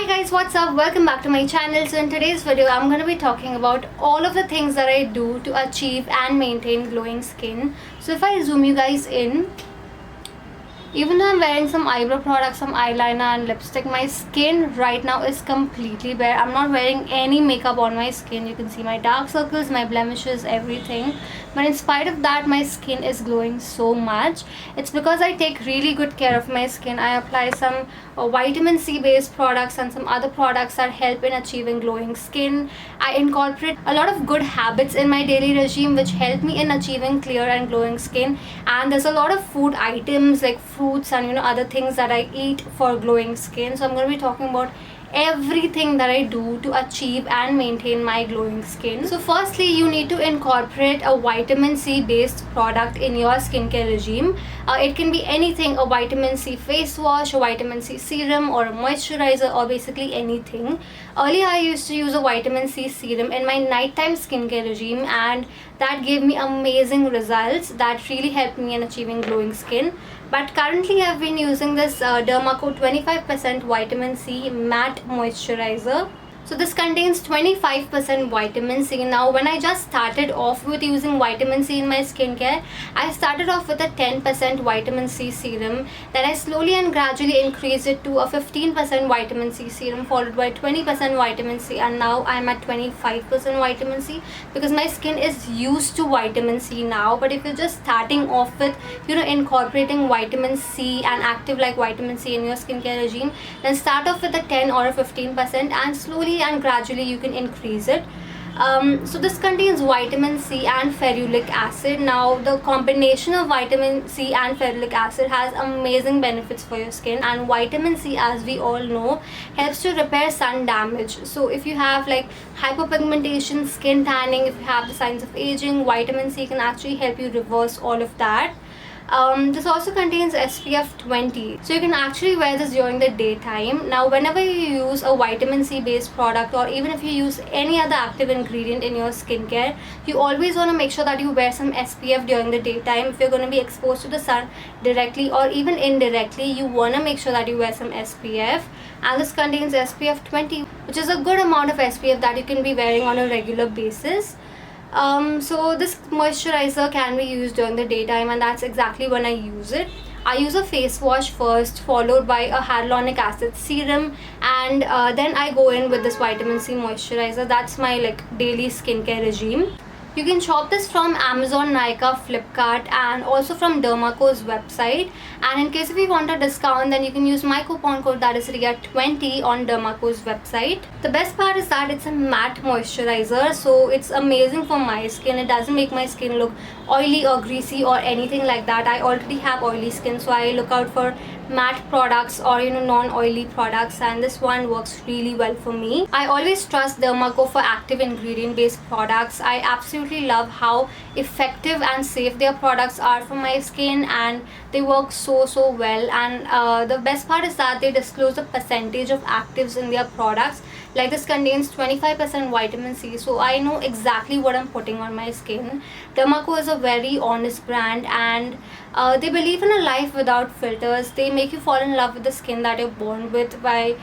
Guys, what's up? Welcome back to my channel. So in today's video I'm going to be talking about all of the things that I do to achieve and maintain glowing skin. So if I zoom you guys in, even though I'm wearing some eyebrow products, some eyeliner and lipstick, my skin right now is completely bare. I'm not wearing any makeup on my skin. You can see my dark circles, my blemishes, everything. But in spite of that, my skin is glowing so much. It's because I take really good care of my skin. I apply some vitamin C based products and some other products that help in achieving glowing skin. I incorporate a lot of good habits in my daily regime which help me in achieving clear and glowing skin. And there's a lot of food items like fruits and other things that I eat for glowing skin. So I'm going to be talking about everything that I do to achieve and maintain my glowing skin. So firstly, you need to incorporate a vitamin C based product in your skincare regime. It can be anything, a vitamin C face wash, a vitamin C serum, or a moisturizer, or basically anything. Earlier I used to use a vitamin C serum in my nighttime skincare regime, and that gave me amazing results that really helped me in achieving glowing skin. But currently I've been using this Dermaco 25% vitamin C matte moisturizer. So this contains 25% vitamin C. Now when I just started off with using vitamin C in my skincare, I started off with a 10% vitamin C serum. Then I slowly and gradually increased it to a 15% vitamin C serum, followed by 20% vitamin C, and now I'm at 25% vitamin C because my skin is used to vitamin C now. But if you're just starting off with incorporating vitamin C and active like vitamin C in your skincare regime, then start off with a 10 or a 15% and slowly and gradually you can increase it. So this contains vitamin C and ferulic acid. Now the combination of vitamin C and ferulic acid has amazing benefits for your skin, and vitamin C, as we all know, helps to repair sun damage. So if you have like hyperpigmentation, skin tanning, if you have the signs of aging, vitamin C can actually help you reverse all of that. This also contains SPF 20, so you can actually wear this during the daytime. Now whenever you use a vitamin C based product, or even if you use any other active ingredient in your skincare, you always want to make sure that you wear some SPF during the daytime. If you're going to be exposed to the sun directly or even indirectly, you want to make sure that you wear some SPF. And this contains SPF 20, which is a good amount of SPF that you can be wearing on a regular basis. So this moisturizer can be used during the daytime, and that's exactly when I use it. I use a face wash first, followed by a hyaluronic acid serum, and then I go in with this vitamin C moisturizer. That's my daily skincare regime. You can shop this from Amazon, Nykaa, Flipkart, and also from Dermaco's website. And in case if you want a discount, then you can use my coupon code, that is Riya20, on Dermaco's website. The best part is that it's a matte moisturizer, so it's amazing for my skin. It doesn't make my skin look oily or greasy or anything like that. I already have oily skin, so I look out for matte products or non-oily products, and this one works really well for me. I always trust Dermaco for active ingredient based products. I absolutely love how effective and safe their products are for my skin, and they work so well. And the best part is that they disclose the percentage of actives in their products. Like this contains 25% vitamin C, so I know exactly what I'm putting on my skin. Dermaco is a very honest brand, and they believe in a life without filters. They make you fall in love with the skin that you're born with by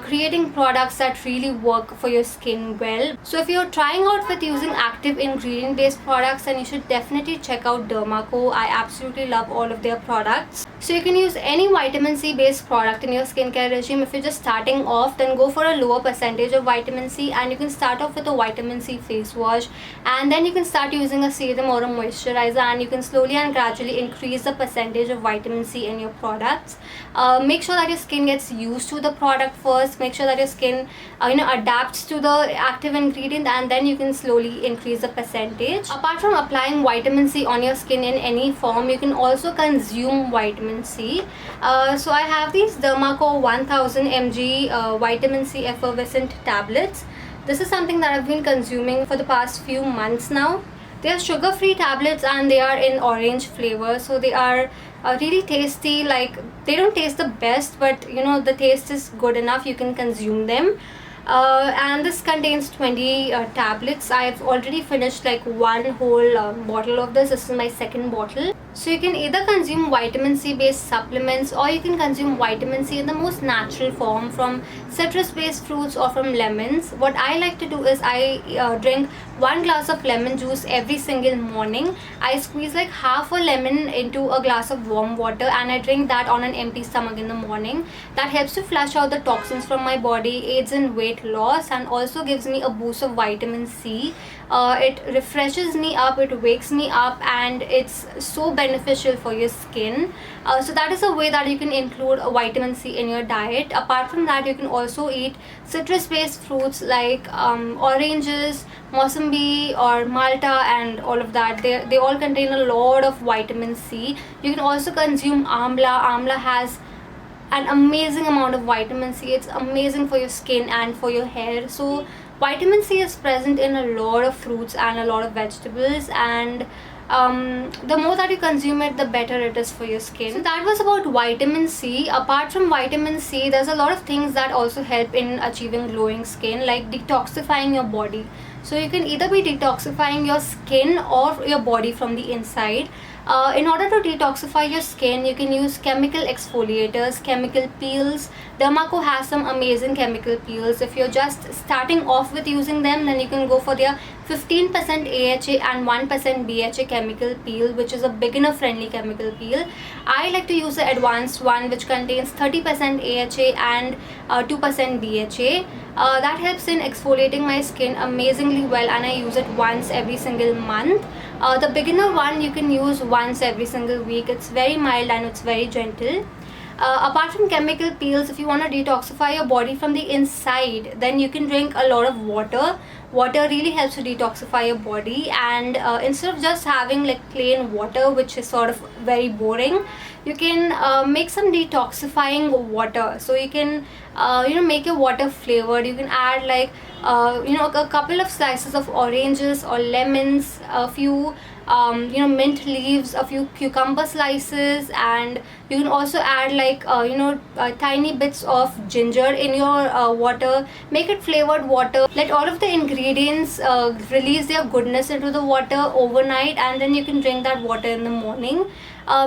creating products that really work for your skin well. So if you're trying out with using active ingredient based products, then you should definitely check out Dermaco. I absolutely love all of their products. So you can use any vitamin C based product in your skincare regime. If you're just starting off, then go for a lower percentage of vitamin C, and you can start off with a vitamin C face wash, and then you can start using a serum or a moisturizer, and you can slowly and gradually increase the percentage of vitamin C in your products. Make sure that your skin gets used to the product first. Make sure that your skin adapts to the active ingredient, and then you can slowly increase the percentage. Apart from applying vitamin C on your skin in any form, you can also consume vitamin C. So I have these Dermaco 1000 mg vitamin C effervescent tablets. This is something that I've been consuming for the past few months now. They are sugar free tablets, and they are in orange flavor, so they are really tasty. Like, they don't taste the best, but the taste is good enough. You can consume them. And this contains 20 tablets. I've already finished like one whole bottle of this. This is my second bottle. So you can either consume vitamin C based supplements, or you can consume vitamin C in the most natural form from citrus based fruits or from lemons. What I like to do is I drink 1 glass of lemon juice every single morning. I squeeze like half a lemon into a glass of warm water and I drink that on an empty stomach in the morning. That helps to flush out the toxins from my body, aids in weight loss, and also gives me a boost of vitamin C. It refreshes me up, it wakes me up, and it's so beneficial for your skin. So that is a way that you can include a vitamin C in your diet. Apart from that, you can also eat citrus based fruits like oranges, mosambi or malta, and all of that. They all contain a lot of vitamin C. You can also consume amla has an amazing amount of vitamin C. It's amazing for your skin and for your hair. So vitamin C is present in a lot of fruits and a lot of vegetables, and the more that you consume it, the better it is for your skin. So that was about vitamin C. Apart from vitamin C, there's a lot of things that also help in achieving glowing skin, like detoxifying your body. So you can either be detoxifying your skin or your body from the inside. In order to detoxify your skin, you can use chemical exfoliators, chemical peels. Dermaco has some amazing chemical peels. If you're just starting off with using them, then you can go for their 15% AHA and 1% BHA chemical peel, which is a beginner friendly chemical peel. I like to use the advanced one, which contains 30% AHA and 2% BHA. That helps in exfoliating my skin amazingly well, and I use it once every single month. The beginner one you can use once every single week. It's very mild and it's very gentle. Apart from chemical peels, if you want to detoxify your body from the inside, then you can drink a lot of water. Water really helps to detoxify your body, and instead of just having like plain water, which is sort of very boring, you can make some detoxifying water. So you can make your water flavored. You can add like a couple of slices of oranges or lemons, a few mint leaves, a few cucumber slices, and you can also add like tiny bits of ginger in your water. Make it flavored water. Let all of the ingredients release their goodness into the water overnight, and then you can drink that water in the morning.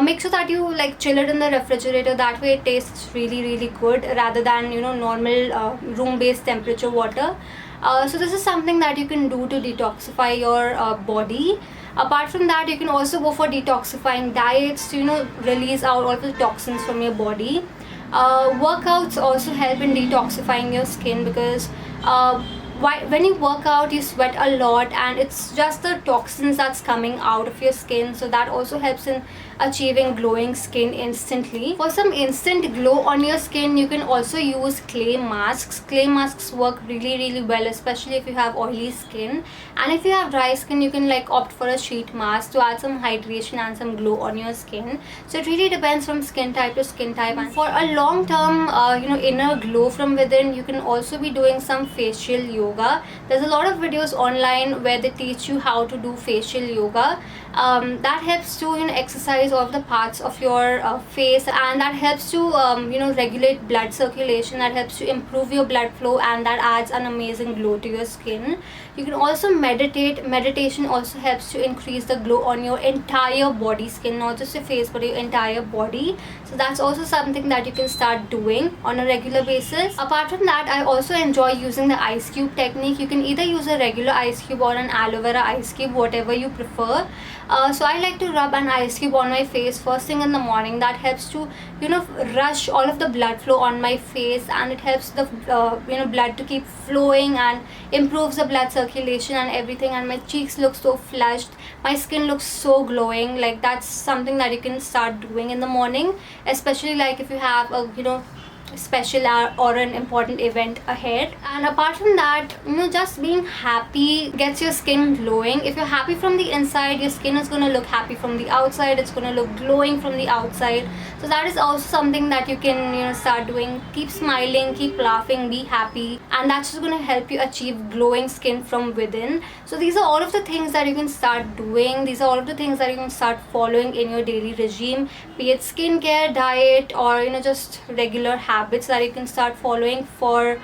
Make sure that you like chill it in the refrigerator. That way it tastes really good, rather than normal room based temperature water. So this is something that you can do to detoxify your body. Apart from that, you can also go for detoxifying diets to release out all the toxins from your body. Workouts also help in detoxifying your skin, because when you work out, you sweat a lot, and it's just the toxins that's coming out of your skin. So that also helps in achieving glowing skin instantly. For some instant glow on your skin, you can also use clay masks. Clay masks work really well, especially if you have oily skin. And if you have dry skin, you can like opt for a sheet mask to add some hydration and some glow on your skin. So it really depends from skin type to skin type. And for a long term inner glow from within, you can also be doing some facial yoga. There's a lot of videos online where they teach you how to do facial yoga. That helps to exercise all of the parts of your face, and that helps to regulate blood circulation. That helps to improve your blood flow, and that adds an amazing glow to your skin. You can also meditate. Meditation also helps to increase the glow on your entire body skin, not just your face but your entire body. So that's also something that you can start doing on a regular basis. Apart from that, I also enjoy using the ice cube technique. You can either use a regular ice cube or an aloe vera ice cube, whatever you prefer. So I like to rub an ice cube on my face first thing in the morning. That helps to rush all of the blood flow on my face, and it helps the blood to keep flowing and improves the blood circulation and everything, and my cheeks look so flushed, my skin looks so glowing. Like that's something that you can start doing in the morning, especially like if you have a special or an important event ahead. And apart from that, just being happy gets your skin glowing. If you're happy from the inside, your skin is going to look happy from the outside. It's going to look glowing from the outside. So that is also something that you can start doing. Keep smiling, keep laughing, be happy, and that's just going to help you achieve glowing skin from within. So these are all of the things that you can start doing. These are all of the things that you can start following in your daily regime, be it skincare, diet, or just regular habits that you can start following for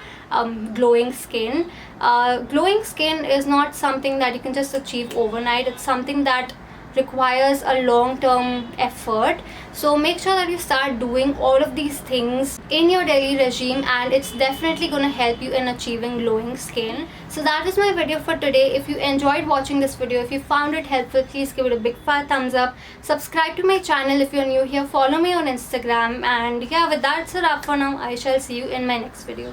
glowing skin. Glowing skin is not something that you can just achieve overnight. It's something that requires a long term effort. So make sure that you start doing all of these things in your daily regime, and it's definitely going to help you in achieving glowing skin. So that is my video for today. If you enjoyed watching this video, if you found it helpful, please give it a big fat thumbs up. Subscribe to my channel if you're new here. Follow me on Instagram. And yeah, with that, it's a wrap for now. I shall see you in my next video.